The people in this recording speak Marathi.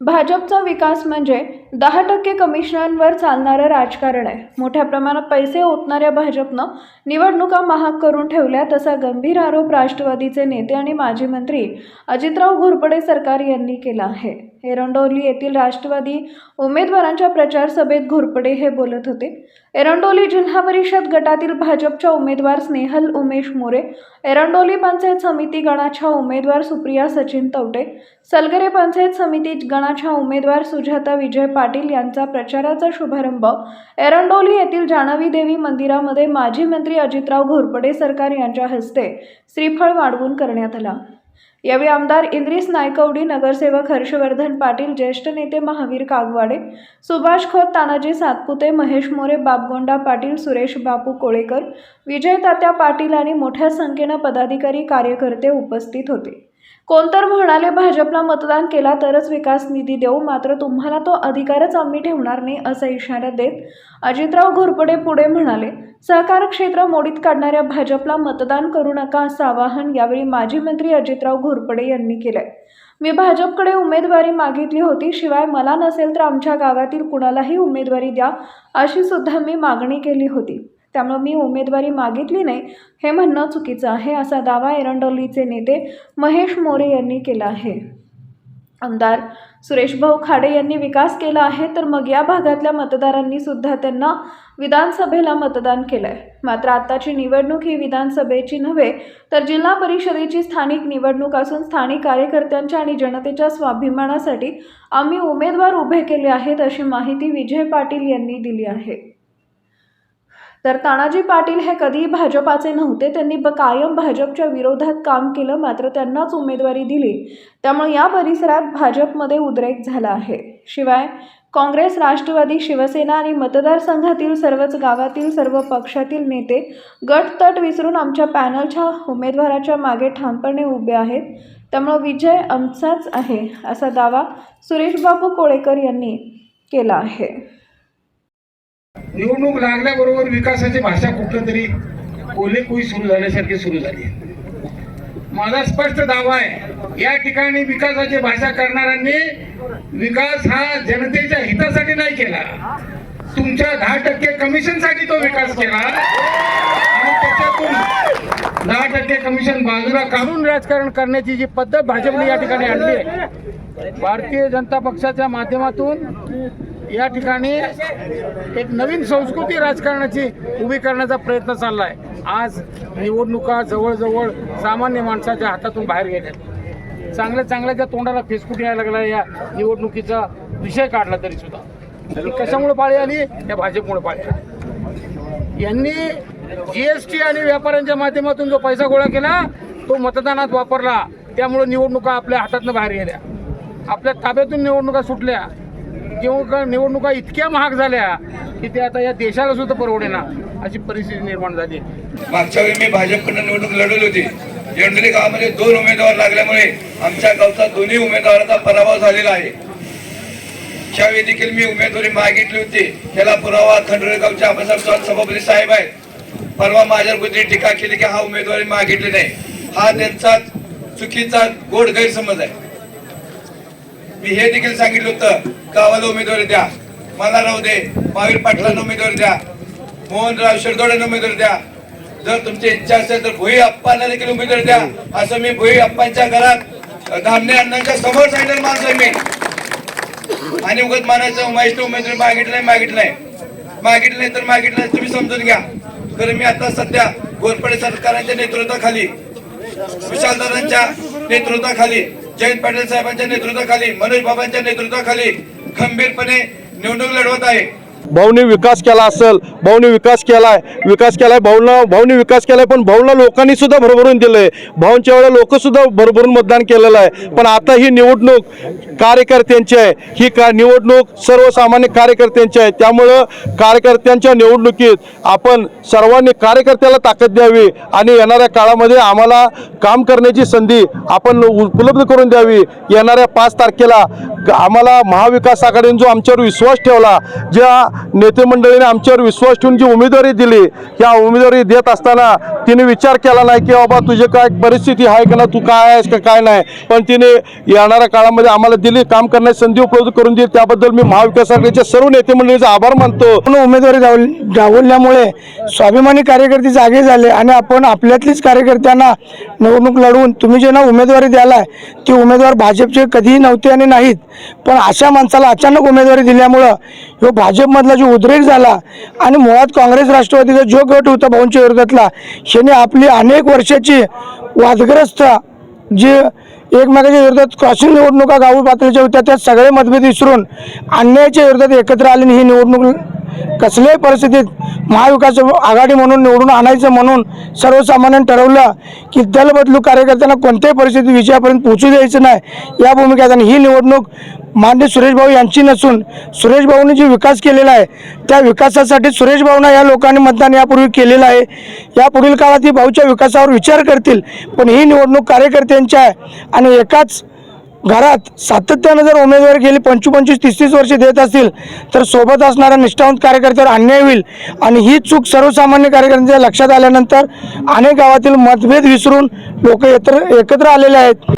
भाजपचा विकास म्हणजे 10% कमिशनांवर चालणारं राजकारण आहे। मोठ्या प्रमाणात पैसे ओतणाऱ्या भाजपनं निवडणुका महाग करून ठेवल्या, तसा गंभीर आरोप राष्ट्रवादीचे नेते आणि माजी मंत्री अजितराव घोरपडे सरकार यांनी केला आहे। एरंडोली येथील राष्ट्रवादी उमेदवारांच्या प्रचार सभेत घोरपडे हे बोलत होते। एरंडोली जिल्हा परिषद गटातील भाजपच्या उमेदवार स्नेहल उमेश मोरे, एरंडोली पंचायत समिती गणाच्या उमेदवार सुप्रिया सचिन तवटे, सलगरे पंचायत समिती गणाच्या उमेदवार सुजाता विजय पाटील यांचा प्रचाराचा शुभारंभ एरंडोली येथील जानवी देवी मंदिरामध्ये माजी मंत्री अजितराव घोरपडे सरकार यांच्या हस्ते श्रीफळ वाढवून करण्यात आला। यावेळी आमदार इंद्रिस नायकवडी, नगरसेवक हर्षवर्धन पाटील, ज्येष्ठ नेते महावीर कागवाडे, सुभाष खोत, तानाजी सातपुते, महेश मोरे, बापगोंडा पाटील, सुरेश बापू कोळेकर, विजय तात्या पाटील आणि मोठ्या संख्येने पदाधिकारी कार्यकर्ते उपस्थित होते। कोणतर म्हणाले, भाजपला मतदान केला तरच विकास निधी देऊ, मात्र तुम्हाला तो अधिकारच आम्ही ठेवणार नाही, असा इशारा देत अजितराव घोरपडे पुढे म्हणाले, सहकार क्षेत्र मोडीत काढणाऱ्या भाजपला मतदान करू नका, असं आवाहन यावेळी माजी मंत्री अजितराव घोरपडे यांनी केलंय। मी भाजपकडे उमेदवारी मागितली होती, शिवाय मला नसेल तर आमच्या गावातील कुणालाही उमेदवारी द्या, अशी सुद्धा मी मागणी केली होती। त्यामुळे मी उमेदवारी मागितली नाही हे म्हणणं चुकीचं आहे, असा दावा एरंडोलीचे नेते महेश मोरे यांनी केला आहे। आमदार सुरेशभाऊ खाडे यांनी विकास केला आहे, तर मग या भागातल्या मतदारांनी सुद्धा त्यांना विधानसभेला मतदान केलंय। मात्र आताची निवडणूक ही विधानसभेची नव्हे तर जिल्हा परिषदेची स्थानिक निवडणूक असून स्थानिक कार्यकर्त्यांच्या आणि जनतेच्या स्वाभिमानासाठी आम्ही उमेदवार उभे केले आहेत, अशी माहिती विजय पाटील यांनी दिली आहे। तर तानाजी पाटील हे कधीही भाजपाचे नव्हते, त्यांनी कायम भाजपच्या विरोधात काम केलं, मात्र त्यांनाच उमेदवारी दिली, त्यामुळे या परिसरात भाजपमध्ये उद्रेक झाला आहे। शिवाय काँग्रेस, राष्ट्रवादी, शिवसेना आणि मतदारसंघातील सर्वच गावातील सर्व पक्षातील नेते गटतट विसरून आमच्या पॅनलच्या उमेदवाराच्या मागे ठामपणे उभे आहेत, त्यामुळे विजय आमचाच आहे, असा दावा सुरेशबापू कोळेकर यांनी केला आहे। निवडणूक लागल्याबरोबर विकासाची भाषा कुठलं तरी कोल्हेकुई सुरू झाल्यासारखी सुरू झाली। माझा स्पष्ट दावा आहे, या ठिकाणी विकासाची भाषा करणाऱ्यांनी विकास हा जनतेच्या हितासाठी नाही केला, तुमच्या 10% कमिशनसाठी तो विकास केला आणि त्याच्यातून 10% कमिशन बाजूला काढून राजकारण करण्याची जी पद्धत भाजपने या ठिकाणी आणली आहे, भारतीय जनता पक्षाच्या माध्यमातून या ठिकाणी एक नवीन संस्कृती राजकारणाची उभी करण्याचा प्रयत्न चालला आहे। आज निवडणुका जवळजवळ सामान्य माणसाच्या हातातून बाहेर गेल्या, चांगल्याच्या तोंडाला फेसकुटी यायला लागला या निवडणुकीचा विषय काढला तरी सुद्धा कशामुळे पाळी आली? या भाजपमुळे पाळी आली। यांनी GST आणि व्यापाऱ्यांच्या माध्यमातून जो पैसा गोळा केला तो मतदानात वापरला, त्यामुळे निवडणुका आपल्या हातातून बाहेर गेल्या, आपल्या ताब्यातून निवडणुका सुटल्या, किंवा निवडणुका इतक्या महाग झाल्या की ते आता या देशाला सुद्धा परवडेना अशी परिस्थिती निर्माण झाली। मागच्या वेळी मी भाजपकडून निवडणूक लढवली होती। एरंडोली गावामध्ये 2 उमेदवार लागल्यामुळे आमच्या गावचा दोन्ही उमेदवारांचा पराभव झालेला आहे। त्यावेळी देखील मी उमेदवारी मागितली होती, त्याला पुरावा खंडोळी गावचे आबासाहेब सभापती साहेब आहेत। परवा माझ्यावर कुठली टीका केली की हा उमेदवारी मागितली नाही, हा त्यांचा चुकीचा गोड गैरसमज आहे। मी हे देखील सांगितलं होतं, गावाला उमेदवारी द्या, मला राहू दे, महावीर पाटलांना उमेदवारी द्या, मोहनराव शिरदोडेंना उमेदवारी द्या, जर तुमची इच्छा असेल तर भोई अप्पांना देखील उमेदवारी द्या, असं मी भोई अप्पांच्या घरात धामणे अण्णांच्या समोर सांगितलं माणूस आहे मी। आणि उगत मानायचं उमेशला उमेदवारी मागितलं नाही तर मागितलं तुम्ही समजून घ्या। तर मी आता सध्या घोरपडे सरकारांच्या नेतृत्वाखाली, विशालदारांच्या नेतृत्वाखाली, जयंत पाटील साहेबांच्या नेतृत्वाखाली, मनोज बाबांच्या नेतृत्वाखाली खंबीरपणे निवडणूक लढवत आहे। भाऊने विकास केला असेल, भाऊने विकास केलाय, भाऊने विकास केलाय, पण भाऊला लोकांनी सुद्धा भरभरून दिलंय, भाऊंच्या वेळेला लोक सुद्धा भरभरून मतदान केलेलं आहे। पण आता ही निवडणूक कार्यकर्त्यांची आहे, ही निवडणूक सर्वसामान्य कार्यकर्त्यांची आहे, त्यामुळं कार्यकर्त्यांच्या निवडणुकीत आपण सर्वांनी कार्यकर्त्याला ताकद द्यावी आणि येणाऱ्या काळामध्ये आम्हाला काम करण्याची संधी आपण उपलब्ध करून द्यावी। येणाऱ्या 5 तारखेला आम्हाला महाविकास आघाडीने जो आमच्यावर विश्वास ठेवला, ज्या नेते मंडळीने आमच्यावर विश्वास ठेवून जी उमेदवारी दिली, या उमेदवारी देत असताना तिने विचार केला नाही की बाबा तुझे काय परिस्थिती आहे का ना, तू काय आहेस का काय नाही, पण तिने येणाऱ्या काळामध्ये आम्हाला दिली, काम करण्याची संधी उपलब्ध करून दिली. त्याबद्दल मी महाविकास आघाडीच्या सर्व नेते मंडळीचा आभार मानतो. उमेदवारी डावलल्यामुळे स्वाभिमानी कार्यकर्ते जागे झाले आणि आपण आपल्यातलीच कार्यकर्त्यांना निवडणूक लढवून तुम्ही जे ना उमेदवारी द्यालाय ती उमेदवार भाजपचे कधीही नव्हते आणि नाहीत, पण अशा माणसाला अचानक उमेदवारी दिल्यामुळं ह्यो भाजपमधला जो उद्रेक झाला आणि मुळात काँग्रेस राष्ट्रवादीचा जो गट होता भाऊंच्या विरोधातला, ह्याने आपली अनेक वर्षाची वादग्रस्त जे एकमेकाच्या विरोधात क्रॉसिंग निवडणुका गाव पातळीच्या होत्या त्या सगळे मतभेद विसरून अन्यायाच्या विरोधात एकत्र आले आणि ही निवडणूक कसल्याही परिस्थितीत महाविकास आघाडी म्हणून निवडून आणायचं म्हणून सर्वसामान्यांनी ठरवलं की दल बदलू कार्यकर्त्यांना कोणत्याही परिस्थितीत विजयापर्यंत पोहोचू द्यायचं नाही या भूमिकेत. आणि ही निवडणूक मान्य सुरेश भाऊ यांची नसून सुरेश भाऊंनी जे विकास केलेला आहे त्या विकासासाठी सुरेश भाऊंना या लोकांनी मतदान यापूर्वी केलेलं आहे. या पुढील काळात ही भाऊच्या विकासावर विचार करतील, पण ही निवडणूक कार्यकर्त्यांची आहे आणि एकाच घरात सातत्यानं जर उमेदवारी गेली 25-30 वर्षे देत असतील तर सोबत असणाऱ्या निष्ठावंत कार्यकर्त्यावर अन्याय होईल. आणि ही चूक सर्वसामान्य कार्यकर्त्यांच्या लक्षात आल्यानंतर अनेक गावातील मतभेद विसरून लोक एकत्र आलेले आहेत.